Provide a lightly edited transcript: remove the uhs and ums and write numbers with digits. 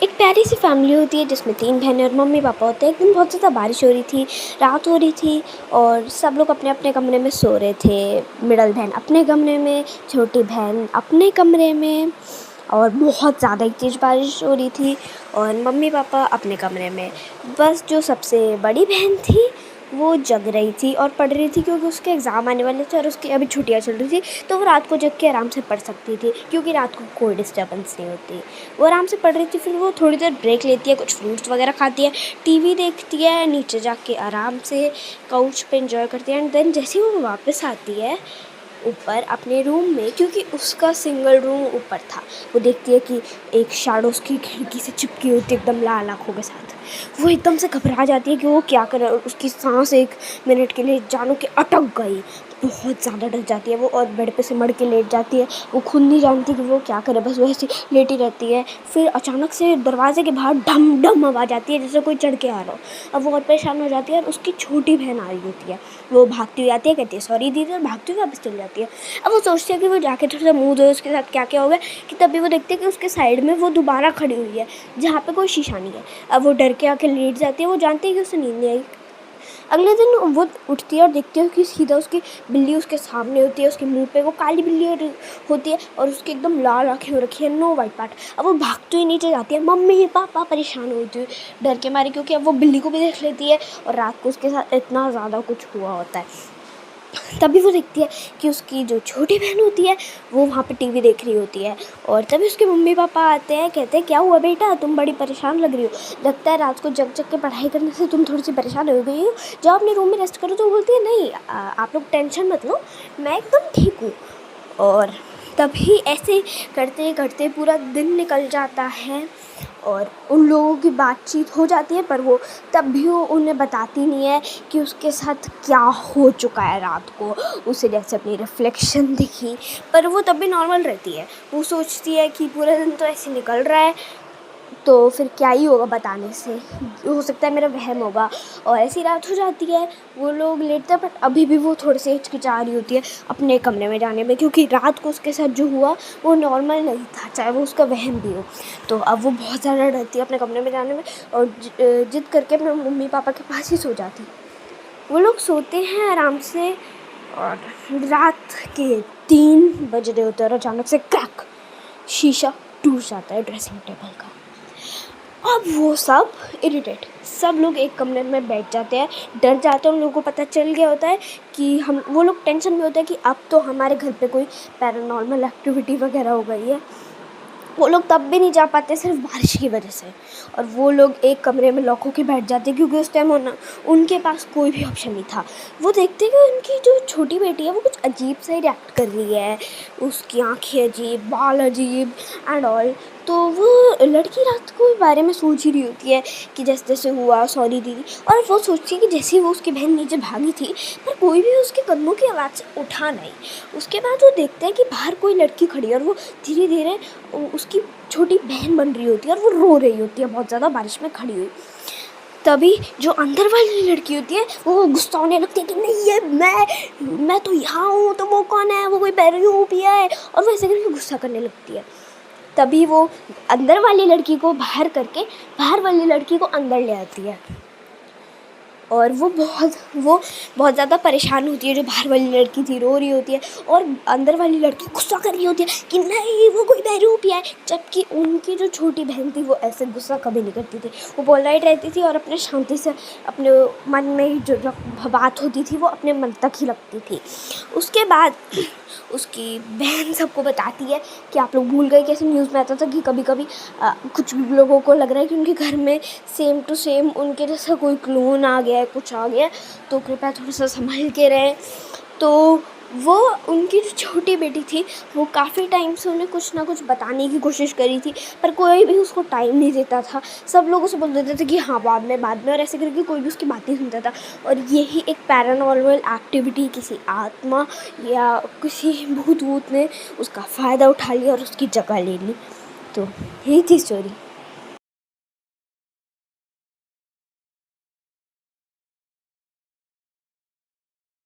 एक प्यारी सी फैमिली होती है जिसमें 3 बहनें और मम्मी-पापा होते हैं। एक दिन बहुत ज़्यादा बारिश हो रही थी, रात हो रही थी और सब लोग अपने-अपने कमरे में सो रहे थे। मिडल बहन अपने कमरे में, छोटी बहन अपने कमरे में और बहुत ज़्यादा ही तेज़ बारिश हो रही थी और मम्मी-पापा अपने कमरे में। बस जो सबसे बड़ी बहन थी, वो जग रही थी और पढ़ रही थी क्योंकि उसके एग्ज़ाम आने वाले थे और उसकी अभी छुट्टियाँ चल रही थी, तो वो रात को जग के आराम से पढ़ सकती थी क्योंकि रात को कोई डिस्टर्बेंस नहीं होती। वो आराम से पढ़ रही थी, फिर वो थोड़ी देर ब्रेक लेती है, कुछ फ्रूट्स वगैरह खाती है, टीवी देखती है, नीचे जाके आराम से काउच पे एंजॉय करती है एंड देन जैसे ही वो वापस आती है ऊपर अपने रूम में, क्योंकि उसका सिंगल रूम ऊपर था, वो देखती है कि एक शैडो उसकी खिड़की से चिपकी होती है एकदम लाल आँखों के साथ। वो एकदम से घबरा जाती है कि वो क्या करे और उसकी सांस 1 मिनट के लिए जानो कि अटक गई। बहुत ज़्यादा डर जाती है वो और बेड पे सिमट के लेट जाती है। वो खुद नहीं जानती कि वो क्या करे, बस वो ऐसे लेटी रहती है। फिर अचानक से दरवाज़े के बाहर ढम-ढम आवाज़ आती है जैसे कोई चढ़ के आ रहा हो। अब वो और परेशान हो जाती है और उसकी छोटी बहन आ रही होती है। वो भागती हुई आती है, कहती है सॉरी दीदी और भागती हुई वापस चली जाती है। अब वो सोचती है कि वो जाके थोड़ा सा मुँह धोए, उसके साथ क्या-क्या हो गया, कि तभी वो देखती है कि उसके साइड में वो दोबारा खड़ी हुई है, जहाँ पे कोई शीशा नहीं है। अब वो डर के आके लेट जाती है, वो जानती है कि उसे नींद नहीं आई। अगले दिन वो उठती है और देखती है कि सीधा उसकी बिल्ली उसके सामने होती है, उसके मुँह पे वो काली बिल्ली होती है और उसकी एकदम लाल आँखें हो रखी है, नो वाइट पार्ट। अब वो भागते हुए नीचे जाती है, मम्मी-पापा परेशान होती है डर के मारे, क्योंकि अब वो बिल्ली को भी देख लेती है और रात को उसके साथ इतना ज़्यादा कुछ हुआ होता है। तभी वो देखती है कि उसकी जो छोटी बहन होती है वो वहाँ पे टीवी देख रही होती है और तभी उसके मम्मी-पापा आते हैं, कहते हैं क्या हुआ बेटा, तुम बड़ी परेशान लग रही हो, लगता है रात को जग-जग के पढ़ाई करने से तुम थोड़ी-सी परेशान हो गई हो, जाओ अपने रूम में रेस्ट करो। तो वो बोलती है नहीं आप लोग टेंशन मत लो, मैं एकदम ठीक हूँ। और तभी ऐसे करते-करते पूरा दिन निकल जाता है और उन लोगों की बातचीत हो जाती है, पर वो तब भी वो उन्हें बताती नहीं है कि उसके साथ क्या हो चुका है रात को। उसे जैसे अपनी रिफ्लेक्शन दिखी, पर वो तब भी नॉर्मल रहती है। वो सोचती है कि पूरा दिन तो ऐसे निकल रहा है, तो फिर क्या ही होगा बताने से, हो सकता है मेरा वहम होगा। और ऐसी रात हो जाती है, वो लोग लेटते हैं, बट अभी भी वो थोड़ी सी हिचकिचा रही होती है अपने कमरे में जाने में, क्योंकि रात को उसके साथ जो हुआ वो नॉर्मल नहीं था, चाहे वो उसका वहम भी हो। तो अब वो बहुत ज़्यादा डरती है अपने कमरे में जाने में और जिद करके अपने मम्मी पापा के पास ही सो जाती। वो लोग सोते हैं आराम से और रात के 3 बज रहे होते हैं और अचानक से क्रैक, शीशा टूट जाता है ड्रेसिंग टेबल का। अब वो सब इरिटेट, सब लोग एक कमरे में बैठ जाते हैं, डर जाते हैं। उन लोगों को पता चल गया होता है कि वो लोग टेंशन में होते हैं कि अब तो हमारे घर पे कोई पैरानॉर्मल एक्टिविटी वगैरह हो गई है। वो लोग तब भी नहीं जा पाते सिर्फ बारिश की वजह से, और वो लोग एक कमरे में लॉक होके बैठ जाते क्योंकि उस टाइम उनके पास कोई भी ऑप्शन नहीं था। वो देखते कि उनकी जो छोटी बेटी है वो कुछ अजीब सा ही रिएक्ट कर रही है, उसकी आँखें अजीब, बाल अजीब एंड ऑल। तो वो लड़की रात को इस बारे में सोच ही रही होती है कि जैसे जैसे हुआ सॉरी दीदी, और वो सोचती है कि जैसे ही वो उसकी बहन नीचे भागी थी पर कोई भी उसके कदमों की आवाज़ से उठा नहीं। उसके बाद वो देखते हैं कि बाहर कोई लड़की खड़ी है और वो धीरे धीरे उसकी छोटी बहन बन रही होती है और वो रो रही होती है बहुत ज़्यादा बारिश में खड़ी हुई। तभी जो अंदर वाली लड़की होती है वो गुस्सा होने लगती है कि नहीं ये मैं तो यहाँ हूँ, तो वो कौन है, वो कोई बेवकूफ़िया है, और वो ऐसे करके गुस्सा करने लगती है। तभी वो अंदर वाली लड़की को बाहर करके बाहर वाली लड़की को अंदर ले आती है और वो बहुत ज़्यादा परेशान होती है। जो बाहर वाली लड़की थी रो रही होती है और अंदर वाली लड़की गुस्सा कर रही होती है कि नहीं वो कोई बेवकूफ़िया है, जबकि उनकी जो छोटी बहन थी वो ऐसे गुस्सा कभी नहीं करती थी। वो पोलाइट रहती थी और अपने शांति से अपने मन में जो बात होती थी वो अपने मन तक ही लगती थी। उसके बाद उसकी बहन सबको बताती है कि आप लोग भूल गए, कैसे न्यूज़ में आता था कि कभी कभी कुछ लोगों को लग रहा है कि उनके घर में सेम टू सेम उनके जैसा कोई क्लोन आ गया है, कुछ आ गया है, तो कृपया थोड़ा सा संभल के रहें। तो वो उनकी जो छोटी बेटी थी वो काफ़ी टाइम से उन्हें कुछ ना कुछ बताने की कोशिश करी थी, पर कोई भी उसको टाइम नहीं देता था। सब लोग उसे बोल देते थे कि हाँ बाद में, और ऐसे करके कोई भी उसकी बात नहीं सुनता था। और यही एक पैरानॉर्मल एक्टिविटी, किसी आत्मा या किसी भूत ने उसका फ़ायदा उठा लिया और उसकी जगह ले ली। तो यही थी स्टोरी।